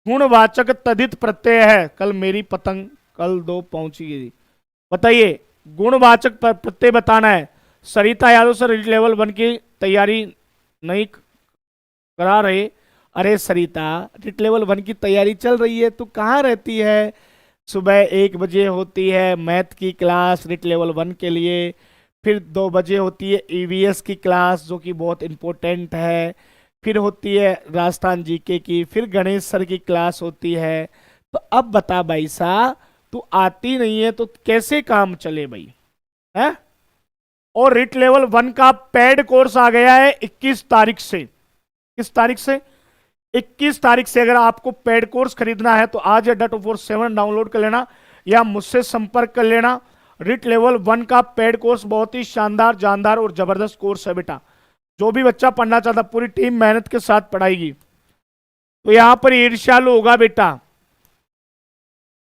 गुणवाचक तद्धित प्रत्यय है। कल मेरी पतंग कल 2 पहुंची गई, बताइए गुणवाचक प्रत्यय बताना है। सरिता यादव सर लेवल 1 की तैयारी नहीं करा रहे। अरे सरिता, रिट लेवल 1 की तैयारी चल रही है, तू कहाँ रहती है? सुबह 1 बजे होती है मैथ की क्लास रिट लेवल 1 के लिए, फिर 2 बजे होती है ईवीएस की क्लास जो कि बहुत इंपॉर्टेंट है, फिर होती है राजस्थान जीके की, फिर गणेश सर की क्लास होती है। तो अब बता भाई साहब, तू आती नहीं है तो कैसे काम चले भाई, है? और रिट लेवल 1 का पेड कोर्स आ गया है 21 तारीख से। किस तारीख से? 21 तारीख से। अगर आपको पेड कोर्स खरीदना है तो आज .47 डाउनलोड कर लेना या मुझसे संपर्क कर लेना। रिट लेवल 1 का पेड कोर्स बहुत ही शानदार, जानदार और जबरदस्त कोर्स है बेटा। जो भी बच्चा पढ़ना चाहता, पूरी टीम मेहनत के साथ पढ़ाएगी। तो यहां पर ईर्ष्यालु होगा बेटा।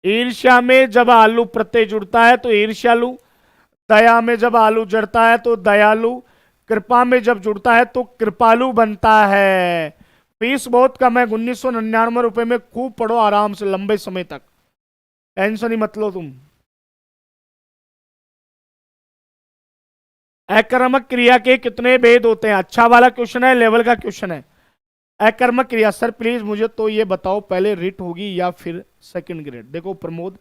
ईर्ष्या में जब आलू प्रत्यय जुड़ता है तो ईर्ष्यालु, दया में जब आलू जड़ता है तो दयालु, कृपा में जब जुड़ता है तो कृपालु बनता है। फीस बहुत कम है, 1999 रुपए में खूब पढ़ो आराम से लंबे समय तक, टेंशन ही मत लो तुम। अकर्मक क्रिया के कितने भेद होते हैं? अच्छा वाला क्वेश्चन है, लेवल का क्वेश्चन है। अकर्मक क्रिया, सर प्लीज मुझे तो ये बताओ पहले रिट होगी या फिर सेकंड ग्रेड? देखो प्रमोद,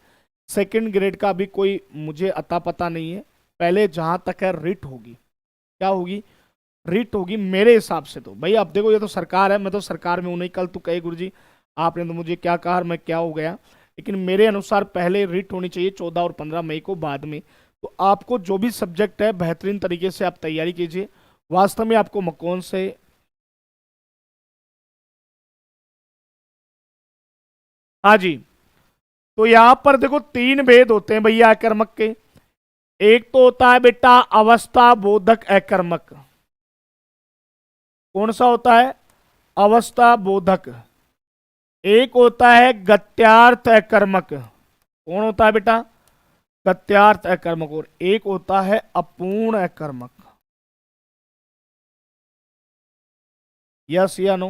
सेकंड ग्रेड का भी कोई मुझे अता पता नहीं है, पहले जहां तक है रिट होगी। क्या होगी? रिट होगी मेरे हिसाब से। तो भाई अब देखो, ये तो सरकार है, मैं तो सरकार में हूं नहीं। कल तू कहे गुरुजी आपने तो मुझे क्या कहा, मैं क्या हो गया, लेकिन मेरे अनुसार पहले रिट होनी चाहिए 14 और 15 मई को, बाद में। तो आपको जो भी सब्जेक्ट है बेहतरीन तरीके से आप तैयारी कीजिए। वास्तव में आपको मकौन से, हाँ जी, तो यहां पर देखो 3 भेद होते हैं भैया अकर्मक के। एक तो होता है बेटा अवस्था बोधक अकर्मक। कौन सा होता है? अवस्था बोधक। एक होता है गत्यार्थ अकर्मक। कौन होता है बेटा? गत्यार्थ अकर्मक। और एक होता है अपूर्ण अकर्मक। यस या नो?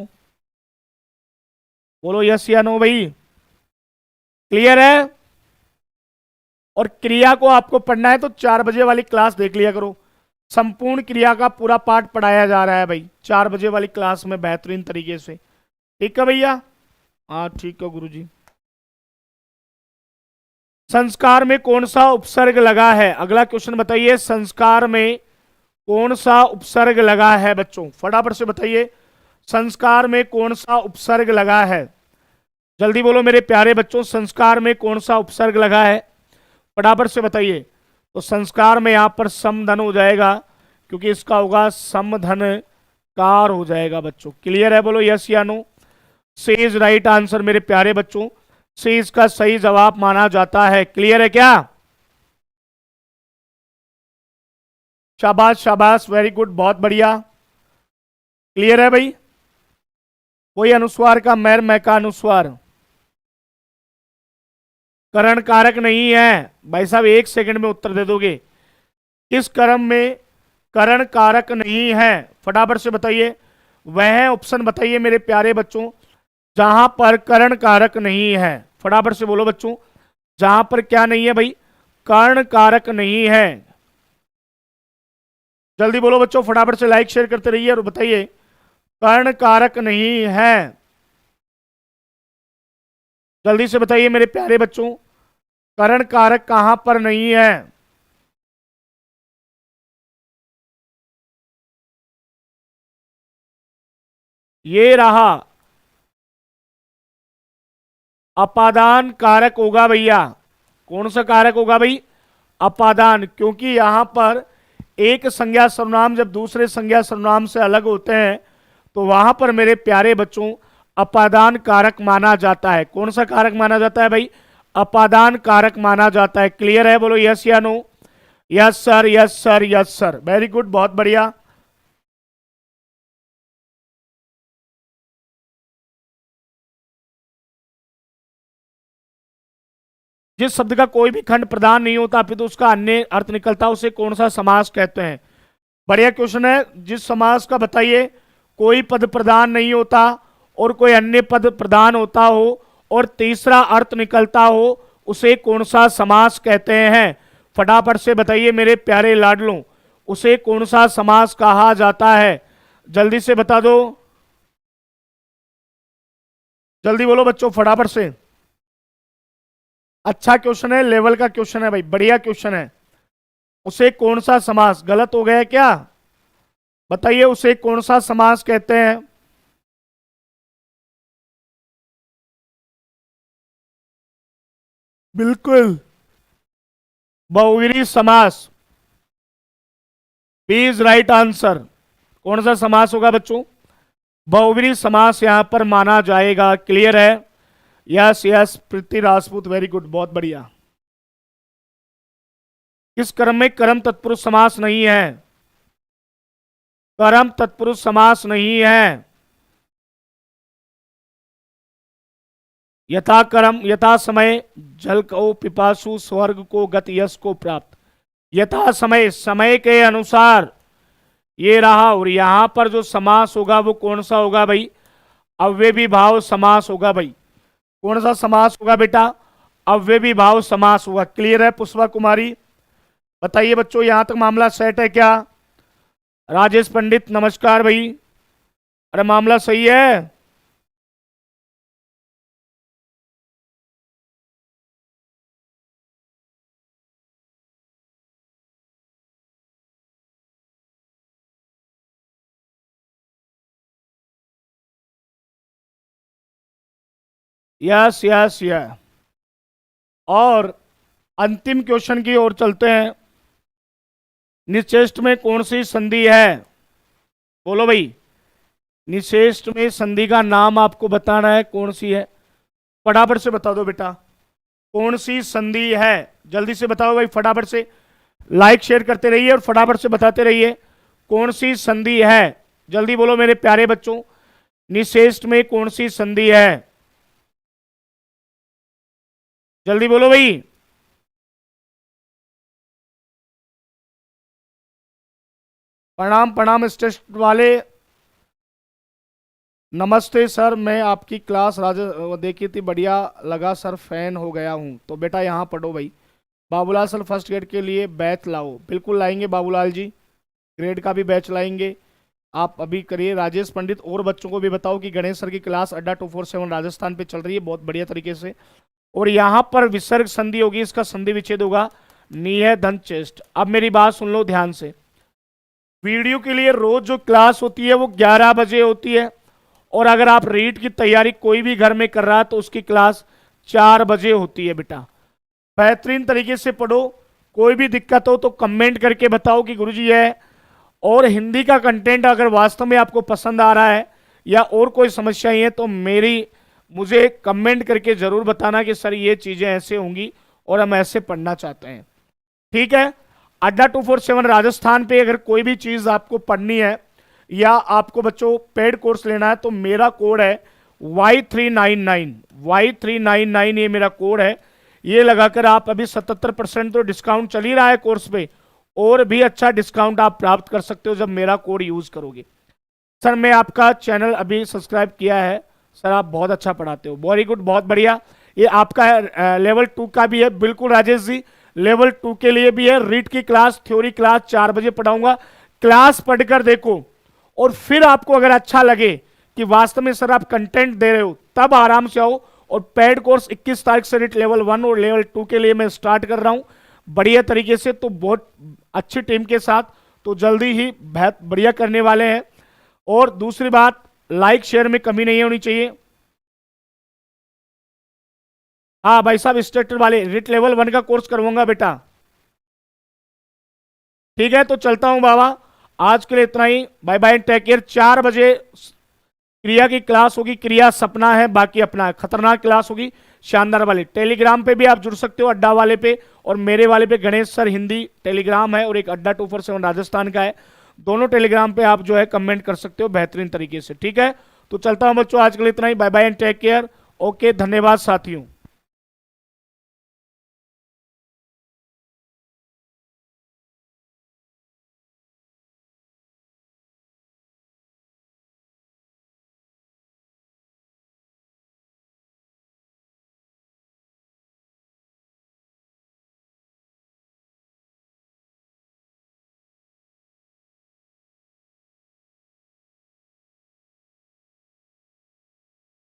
बोलो यस या नो भाई, क्लियर है? और क्रिया को आपको पढ़ना है तो 4 बजे वाली क्लास देख लिया करो। संपूर्ण क्रिया का पूरा पाठ पढ़ाया जा रहा है भाई 4 बजे वाली क्लास में बेहतरीन तरीके से। ठीक है भैया? हाँ ठीक है गुरुजी। संस्कार में कौन सा उपसर्ग लगा है? अगला क्वेश्चन बताइए, संस्कार में कौन सा उपसर्ग लगा है बच्चों? फटाफट से बताइए, संस्कार में कौन सा उपसर्ग लगा है? जल्दी बोलो मेरे प्यारे बच्चों, संस्कार में कौन सा उपसर्ग लगा है? फटाफट से बताइए। तो संस्कार में यहां पर समधन हो जाएगा, क्योंकि इसका होगा समधन कार हो जाएगा बच्चों। क्लियर है? बोलो यस या no? C is right answer मेरे प्यारे बच्चों, सी इसका सही जवाब माना जाता है। क्लियर है क्या? शाबाश शाबाश, वेरी गुड, बहुत बढ़िया। क्लियर है भाई? कोई अनुस्वार का मैर मै का अनुस्वार करण कारक नहीं है भाई साहब, 1 सेकंड में उत्तर दे दोगे। किस कर्म में करण कारक नहीं है? फटाफट से बताइए, वह ऑप्शन बताइए मेरे प्यारे बच्चों जहां पर करण कारक नहीं है। फटाफट से बोलो बच्चों, जहां पर क्या नहीं है भाई? कर्ण कारक नहीं है। जल्दी बोलो बच्चों, फटाफट से लाइक शेयर करते रहिए और बताइए कर्ण कारक नहीं है। जल्दी से बताइए मेरे प्यारे बच्चों, कर्ण कारक कहां पर नहीं है। ये रहा, अपादान कारक होगा भैया। कौन सा कारक होगा भाई? अपादान, क्योंकि यहां पर एक संज्ञा सर्वनाम जब दूसरे संज्ञा सर्वनाम से अलग होते हैं तो वहां पर मेरे प्यारे बच्चों अपादान कारक माना जाता है। कौन सा कारक माना जाता है भाई? अपादान कारक माना जाता है। क्लियर है? बोलो यस या no. Yes sir, yes sir, yes sir, very good, बहुत बढ़िया। जिस शब्द का कोई भी खंड प्रदान नहीं होता फिर तो उसका अन्य अर्थ निकलता, उसे कौन सा समास कहते हैं? बढ़िया क्वेश्चन है। जिस समास का बताइए कोई पद प्रदान नहीं होता और कोई अन्य पद प्रदान होता हो और तीसरा अर्थ निकलता हो, उसे कौन सा समास कहते हैं? फटाफट से बताइए मेरे प्यारे लाडलों, उसे कौन सा समास कहा जाता है? जल्दी से बता दो, जल्दी बोलो बच्चों फटाफट से। अच्छा क्वेश्चन है, लेवल का क्वेश्चन है भाई, बढ़िया क्वेश्चन है। उसे कौन सा समास, गलत हो गया क्या? बताइए उसे कौन सा समास कहते हैं? बिल्कुल, बहुव्रीहि समास। B is right answer. कौन सा समास होगा बच्चों? बहुव्रीहि समास यहां पर माना जाएगा। क्लियर है? यस यस, प्रीति राजपूत, वेरी गुड, बहुत बढ़िया। किस कर्म में कर्म तत्पुरुष समास नहीं है? कर्म तत्पुरुष समास नहीं है। यथा कर्म, यथा समय, जल को पिपासु, स्वर्ग को गत, यश को प्राप्त। यथा समय, समय के अनुसार, ये रहा। और यहां पर जो समास होगा वो कौन सा होगा भाई? अव्ययी भाव समास होगा भाई। कौन सा समास होगा बेटा? अव्ययी भाव समास होगा। क्लियर है पुष्पा कुमारी? बताइए बच्चों, यहां तक मामला सेट है क्या? राजेश पंडित नमस्कार भाई। अरे मामला सही है? Yes yes yes. और अंतिम क्वेश्चन की ओर चलते हैं। निश्चेष्ट में कौन सी संधि है? बोलो भाई, निश्चेष्ट में संधि का नाम आपको बताना है, कौन सी है? फटाफट से बता दो बेटा, कौन सी संधि है? जल्दी से बताओ भाई, फटाफट से लाइक शेयर करते रहिए और फटाफट से बताते रहिए कौन सी संधि है। जल्दी बोलो मेरे प्यारे बच्चों, निश्चेष्ट में कौन सी संधि है? जल्दी बोलो भाई। प्रणाम प्रणाम स्टेस्ट वाले, नमस्ते सर। मैं आपकी क्लास देखी थी, बढ़िया लगा सर, फैन हो गया हूँ। तो बेटा यहाँ पढ़ो भाई। बाबूलाल सर फर्स्ट ग्रेड के लिए बैच लाओ। बिल्कुल लाएंगे बाबूलाल जी, ग्रेड का भी बैच लाएंगे। आप अभी करिए। राजेश पंडित, और बच्चों को भी बताओ कि गणेश सर की क्लास अड्डा 247 राजस्थान पे चल रही है बहुत बढ़िया तरीके से। और यहाँ पर विसर्ग संधि होगी, इसका संधि विच्छेद होगा नीह धन चेस्ट। अब मेरी बात सुन लो ध्यान से। वीडियो के लिए रोज जो क्लास होती है वो 11 बजे होती है, और अगर आप रीट की तैयारी कोई भी घर में कर रहा है तो उसकी क्लास 4 बजे होती है। बेटा बेहतरीन तरीके से पढ़ो। कोई भी दिक्कत हो तो कमेंट करके बताओ कि गुरुजी है। और हिंदी का कंटेंट अगर वास्तव में आपको पसंद आ रहा है या और कोई समस्याएं हैं तो मुझे कमेंट करके जरूर बताना कि सर ये चीजें ऐसे होंगी और हम ऐसे पढ़ना चाहते हैं। ठीक है? अड्डा 247 राजस्थान पे अगर कोई भी चीज आपको पढ़नी है या आपको बच्चों पेड कोर्स लेना है तो मेरा कोड है Y399। Y399 ये मेरा कोड है। ये लगाकर आप अभी 77% तो डिस्काउंट चल ही रहा है कोर्स पे, और भी अच्छा डिस्काउंट आप प्राप्त कर सकते हो जब मेरा कोड यूज करोगे। सर मैं आपका चैनल अभी सब्सक्राइब किया है सर, आप बहुत अच्छा पढ़ाते हो। वेरी गुड, बहुत बढ़िया। ये आपका लेवल 2 का भी है। बिल्कुल राजेश जी, लेवल 2 के लिए भी है। रीड की क्लास, थ्योरी क्लास 4 बजे पढ़ाऊंगा। क्लास पढ़कर देखो और फिर आपको अगर अच्छा लगे कि वास्तव में सर आप कंटेंट दे रहे हो, तब आराम से आओ। और पेड कोर्स 21 तारीख से रीट लेवल 1 और लेवल 2 के लिए मैं स्टार्ट कर रहा हूं बढ़िया तरीके से, तो बहुत अच्छी टीम के साथ, तो जल्दी ही बहुत बढ़िया करने वाले हैं। और दूसरी बात, लाइक शेयर में कमी नहीं होनी चाहिए। हाँ भाई साहब, स्टेटर वाले रीट लेवल 1 का कोर्स करवाऊंगा बेटा। ठीक है, तो चलता हूं बाबा, आज के लिए इतना ही। Bye bye, take care. 4 बजे क्रिया की क्लास होगी, क्रिया सपना है बाकी अपना है, खतरनाक क्लास होगी, शानदार वाली। टेलीग्राम पे भी आप जुड़ सकते हो, अड्डा वाले पे, और मेरे वाले पे गणेश सर हिंदी टेलीग्राम है, और एक अड्डा 247 राजस्थान का है। दोनों टेलीग्राम पे आप जो है कमेंट कर सकते हो बेहतरीन तरीके से। ठीक है, तो चलता हूं बच्चों, आज के लिए इतना ही। Bye bye and take care. Okay, धन्यवाद साथियों।